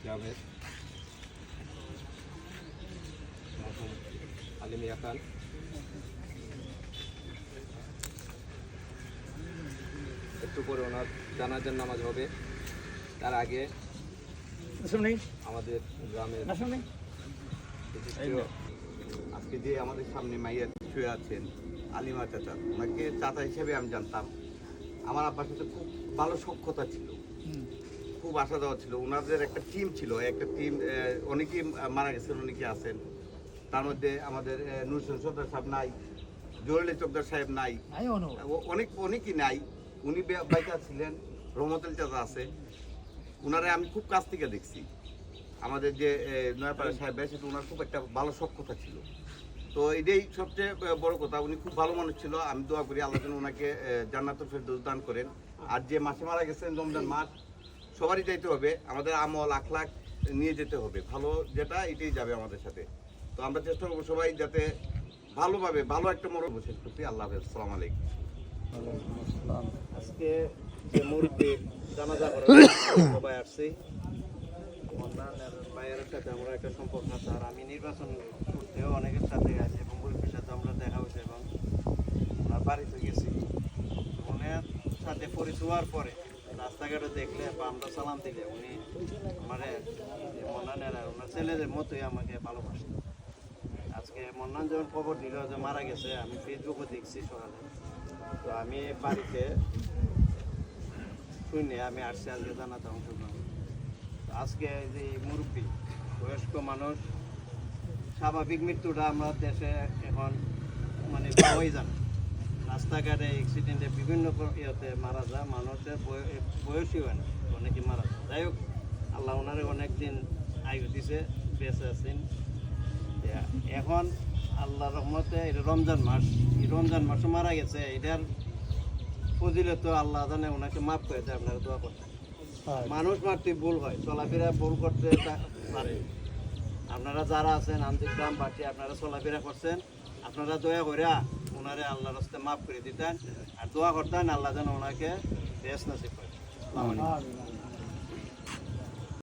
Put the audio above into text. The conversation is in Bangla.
গ্রামের আলী মিয়া খান। একটু পরে ওনার জানাজার নামাজ হবে। তার আগে আমাদের গ্রামের আজকে যে আমাদের সামনে মাইয়া শুয়ে আছেন আলিমা চাচা, ওনাকে চাচা হিসেবে আমি জানতাম। আমার আব্বার সাথে খুব ভালো সখ্যতা ছিল, খুব আশা দেওয়া ছিল। ওনাদের একটা টিম ছিল, একটা টিম অনেকেই মারা গেছেন, অনেকে আছেন। তার মধ্যে আমাদের নুরসুল সর্দার সাহেব নাই, জরুলি চকদার সাহেব নাই, অনেকেই নাই। উনি বাইকা ছিলেন, রহমতুল চাচা আছে। ওনারে আমি খুব কাছ থেকে দেখছি। আমাদের যে নয়াপাড়া সাহেব সেটা ওনার খুব একটা ভালো সখ্যতা ছিল। তো এটাই সবচেয়ে বড় কথা, উনি খুব ভালো মানুষ ছিল। আমি দোয়া করি আল্লাহ যেন ওনাকে জান্নাতুল ফেরদৌস দান করেন। আর যে মাসে মারা গেছেন রমজান মাস, সবারই যাইতে হবে, আমাদের আমল আখলাক নিয়ে যেতে হবে, ভালো যেটা এটাই যাবে আমাদের সাথে। তো আমরা চেষ্টা করবো সবাই যাতে ভালোভাবে ভালো একটা মরণ শেষ করছি। আল্লাহ হাফেজ, আসসালামু আলাইকুম। আজকে যে মুরব্বী জানাজা করে সবাই আসছি, ভাইয়ের সাথে আমরা একটা সম্পর্ক আছে। আর আমি নির্বাচন করতেও অনেকের সাথে আছি এবং মুরব্বীর সাথে আমরা দেখা হয়েছে এবং ওনার বাড়িতে গেছি। ওনার সাথে পরিচয় হওয়ার পরে রাস্তাঘাটে দেখলে বা আমরা সালাম দিলে উনি আমার মন্নানের আর ওনার ছেলেদের মতোই আমাকে ভালোবাসতেন। আজকে মন্নান যখন খবর দিল যে মারা গেছে, আমি ফেসবুকে দেখছি সকালে। তো আমি বাড়িতে শুনে আমি আসছি আজকে জানাতে অংশগ্রহণ। আজকে যে মুরব্বী বয়স্ক মানুষ, স্বাভাবিক মৃত্যুটা আমরা দেশে এখন মানে পাওয়াই যায়। রাস্তাঘাটে অ্যাক্সিডেন্টে বিভিন্ন ইয়েতে মারা যায়, মানুষের বয়সই হয় না, অনেকে মারা যায়। যাই হোক, আল্লাহ ওনারে অনেক দিন আয়ু দিছে, বেঁচে আছেন। এখন আল্লাহ রহমতে এটা রমজান মাস, এই রমজান মাসও মারা গেছে। এটার ফজিলত আল্লাহ জানে, ওনাকে মাফ করে দেয়। আপনারা দোয়া করতেন। মানুষ মারতে ভুল হয়, চলাফেরা ভুল করতে পারে। আপনারা যারা আছেন আন্তরিক গ্রামবাসী, আপনারা চলাফেরা করছেন, আপনারা দয়া করে ওনারে আল্লাহর রাস্তে মাফ করে দিতেন আর দোয়া করতেন আল্লাহ যেন ওনাকে বেশ নসিব করে।